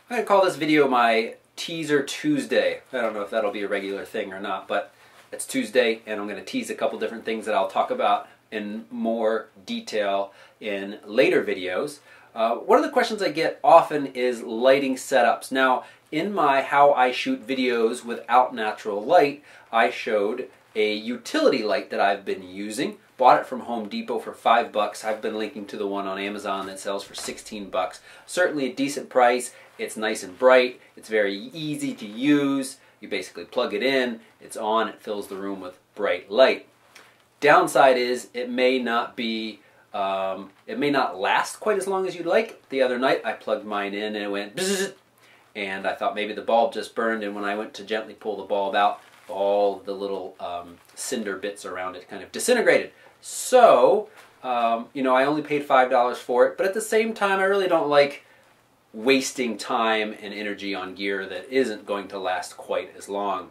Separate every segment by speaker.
Speaker 1: I'm going to call this video my Teaser Tuesday. I don't know if that'll be a regular thing or not, but it's Tuesday and I'm going to tease a couple different things that I'll talk about in more detail in later videos. One of the questions I get often is lighting setups. Now, in my How I Shoot videos without natural light, I showed a utility light that I've been using. Bought it from Home Depot for $5. I've been linking to the one on Amazon that sells for $16. Certainly a decent price. It's nice and bright. It's very easy to use. You basically plug it in, it's on, it fills the room with bright light. Downside is it may not last quite as long as you'd like. The other night I plugged mine in and it went bzzz, and I thought maybe the bulb just burned, and when I went to gently pull the bulb out, all the little cinder bits around it kind of disintegrated. So, you know, I only paid $5 for it, but at the same time I really don't like wasting time and energy on gear that isn't going to last quite as long.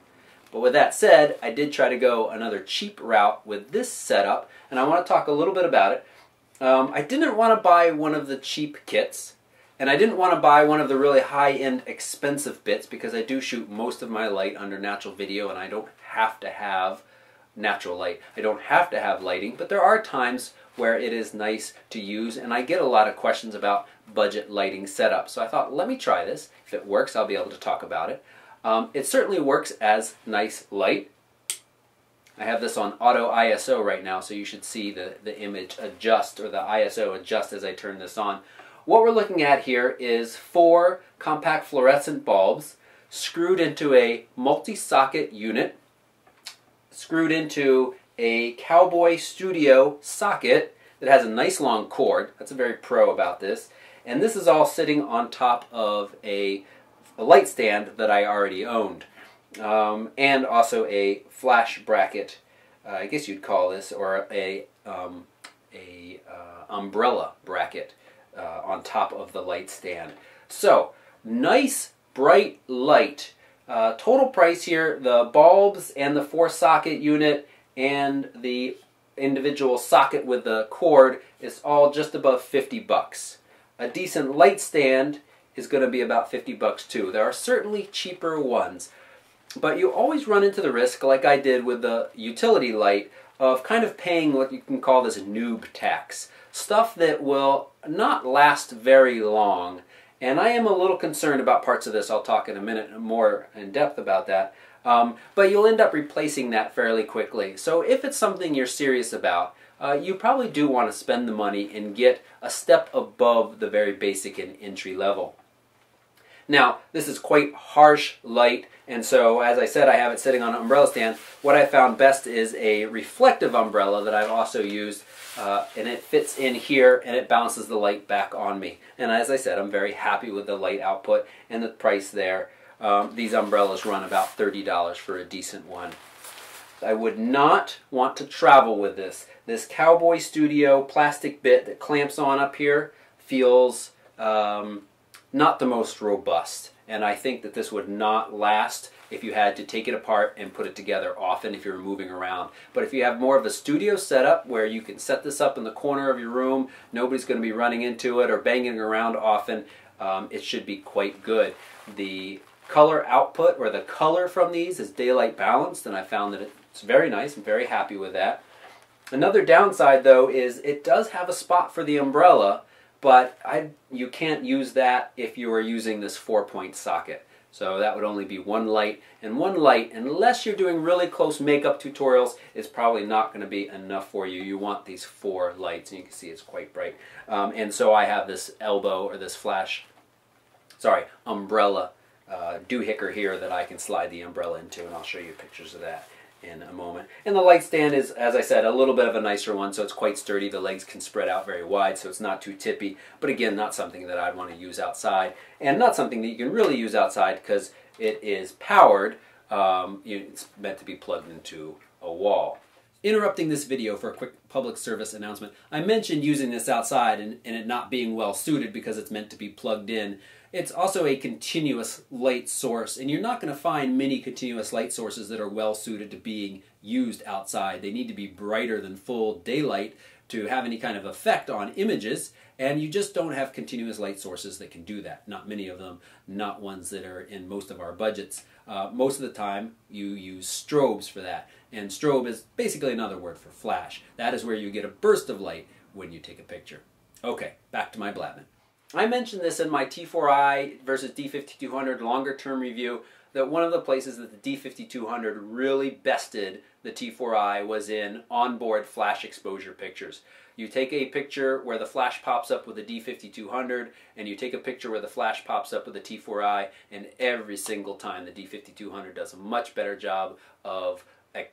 Speaker 1: But with that said, I did try to go another cheap route with this setup, and I want to talk a little bit about it. I didn't want to buy one of the cheap kits, and I didn't want to buy one of the really high-end expensive bits because I do shoot most of my light under natural video and I don't have to have natural light. I don't have to have lighting, but there are times where it is nice to use, and I get a lot of questions about budget lighting setup. So I thought, let me try this. If it works, I'll be able to talk about it. It certainly works as nice light. I have this on auto ISO right now, so you should see the image adjust, or the ISO adjust as I turn this on. What we're looking at here is 4 compact fluorescent bulbs screwed into a multi-socket unit, screwed into a Cowboy Studio socket that has a nice long cord. That's a very pro about this. And this is all sitting on top of a light stand that I already owned. And also a flash bracket, I guess you'd call this, or a umbrella bracket on top of the light stand. So, nice bright light. Total price here, the bulbs and the 4-socket unit and the individual socket with the cord is all just above $50. A decent light stand is going to be about $50 too. There are certainly cheaper ones, but you always run into the risk, like I did with the utility light, of kind of paying what you can call this noob tax. Stuff that will not last very long. And I am a little concerned about parts of this. I'll talk in a minute more in depth about that. But you'll end up replacing that fairly quickly. So if it's something you're serious about, you probably do want to spend the money and get a step above the very basic and entry level. Now, this is quite harsh light, and so as I said, I have it sitting on an umbrella stand. What I found best is a reflective umbrella that I've also used, and it fits in here and it bounces the light back on me. And as I said, I'm very happy with the light output and the price there. These umbrellas run about $30 for a decent one. I would not want to travel with this. This Cowboy Studio plastic bit that clamps on up here feels not the most robust, and I think that this would not last if you had to take it apart and put it together often if you're moving around. But if you have more of a studio setup where you can set this up in the corner of your room, nobody's going to be running into it or banging around often, it should be quite good. The color output, or the color from these, is daylight balanced, and I found that it's very nice. I'm very happy with that. Another downside though is it does have a spot for the umbrella, but you can't use that if you are using this 4-point socket. So that would only be one light, and one light, unless you're doing really close makeup tutorials, is probably not going to be enough for you. You want these 4 lights, and you can see it's quite bright. And so I have this elbow, or this umbrella doohicker here that I can slide the umbrella into, and I'll show you pictures of that in a moment. And the light stand is, as I said, a little bit of a nicer one, so it's quite sturdy. The legs can spread out very wide, so it's not too tippy, but again, not something that I'd want to use outside, and not something that you can really use outside because it is powered. It's meant to be plugged into a wall. Interrupting this video for a quick public service announcement. I mentioned using this outside and it not being well suited because it's meant to be plugged in. It's also a continuous light source, and you're not going to find many continuous light sources that are well suited to being used outside. They need to be brighter than full daylight to have any kind of effect on images, And you just don't have continuous light sources that can do that. Not many of them, not ones that are in most of our budgets. Most of the time you use strobes for that. And strobe is basically another word for flash. That is where you get a burst of light when you take a picture. Okay, back to my blabbing. I mentioned this in my T4i versus D5200 longer term review, that one of the places that the D5200 really bested the T4i was in onboard flash exposure pictures. You take a picture where the flash pops up with the D5200, and you take a picture where the flash pops up with the T4i, and every single time the D5200 does a much better job of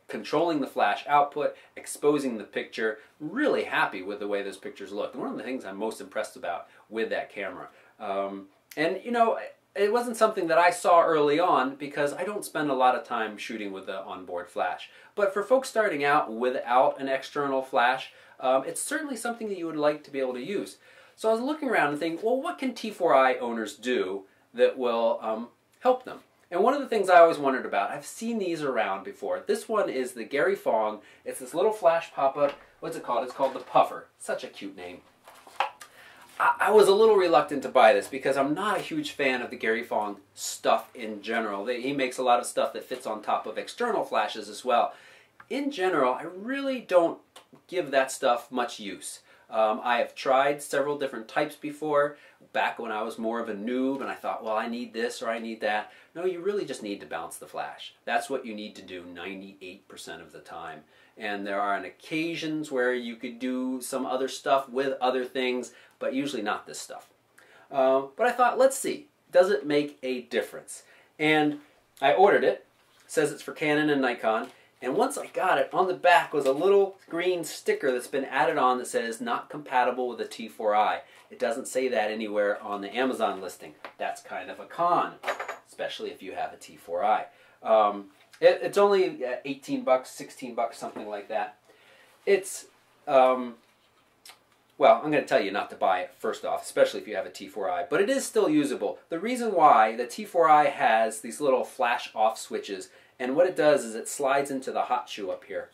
Speaker 1: controlling the flash output, exposing the picture. Really happy with the way those pictures look. One of the things I'm most impressed about with that camera. And you know, it wasn't something that I saw early on because I don't spend a lot of time shooting with the onboard flash. But for folks starting out without an external flash, it's certainly something that you would like to be able to use. So I was looking around and thinking, well, what can T4i owners do that will help them? And one of the things I always wondered about, I've seen these around before. This one is the Gary Fong. It's this little flash pop-up. What's it called? It's called the Puffer. Such a cute name. I was a little reluctant to buy this because I'm not a huge fan of the Gary Fong stuff in general. He makes a lot of stuff that fits on top of external flashes as well. In general, I really don't give that stuff much use. I have tried several different types before, back when I was more of a noob and I thought, well, I need this or I need that. No, you really just need to bounce the flash. That's what you need to do 98% of the time. And there are occasions where you could do some other stuff with other things, but usually not this stuff. But I thought, let's see, does it make a difference? And I ordered it. It says it's for Canon and Nikon. And once I got it, on the back was a little green sticker that's been added on that says not compatible with the T4i. It doesn't say that anywhere on the Amazon listing. That's kind of a con, especially if you have a T4i. It's only 18 bucks, 16 bucks, something like that. It's, well, I'm going to tell you not to buy it first off, especially if you have a T4i, but it is still usable. The reason why, the T4i has these little flash off switches, and what it does is it slides into the hot shoe up here.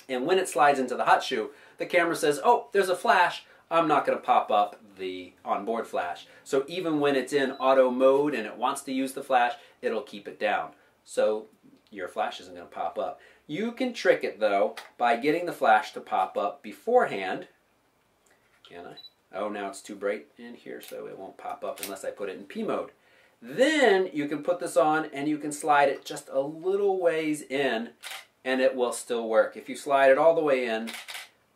Speaker 1: And when it slides into the hot shoe, the camera says, oh, there's a flash. I'm not going to pop up the onboard flash. So even when it's in auto mode and it wants to use the flash, it'll keep it down. So your flash isn't going to pop up. You can trick it, though, by getting the flash to pop up beforehand. Can I? Oh, now it's too bright in here, so it won't pop up unless I put it in P mode. Then you can put this on and you can slide it just a little ways in and it will still work. If you slide it all the way in,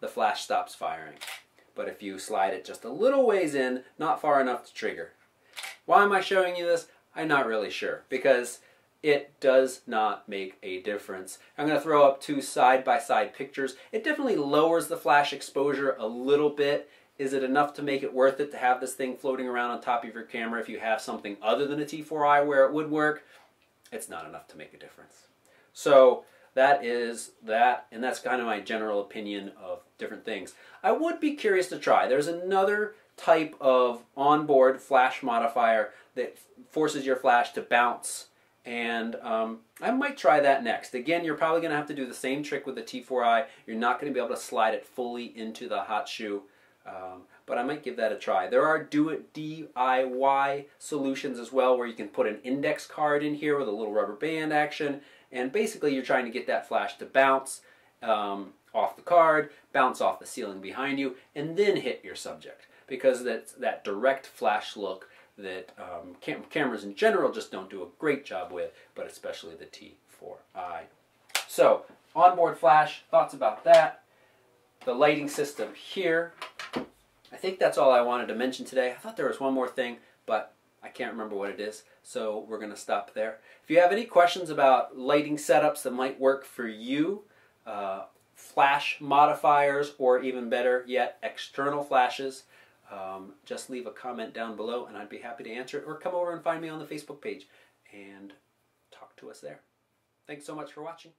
Speaker 1: the flash stops firing. But if you slide it just a little ways in, not far enough to trigger. Why am I showing you this? I'm not really sure, because it does not make a difference. I'm going to throw up two side-by-side pictures. It definitely lowers the flash exposure a little bit. Is it enough to make it worth it to have this thing floating around on top of your camera if you have something other than a T4i where it would work? It's not enough to make a difference. So that is that, and that's kind of my general opinion of different things. I would be curious to try. There's another type of onboard flash modifier that forces your flash to bounce, and I might try that next. Again, you're probably going to have to do the same trick with the T4i. You're not going to be able to slide it fully into the hot shoe. But I might give that a try. There are do-it-DIY solutions as well, where you can put an index card in here with a little rubber band action, and basically you're trying to get that flash to bounce off the card, bounce off the ceiling behind you, and then hit your subject. Because that's that direct flash look that cameras in general just don't do a great job with, but especially the T4i. So, onboard flash, thoughts about that. The lighting system here. I think that's all I wanted to mention today. I thought there was one more thing, but I can't remember what it is, so we're going to stop there. If you have any questions about lighting setups that might work for you, flash modifiers, or even better yet, external flashes, just leave a comment down below and I'd be happy to answer it, or come over and find me on the Facebook page and talk to us there. Thanks so much for watching.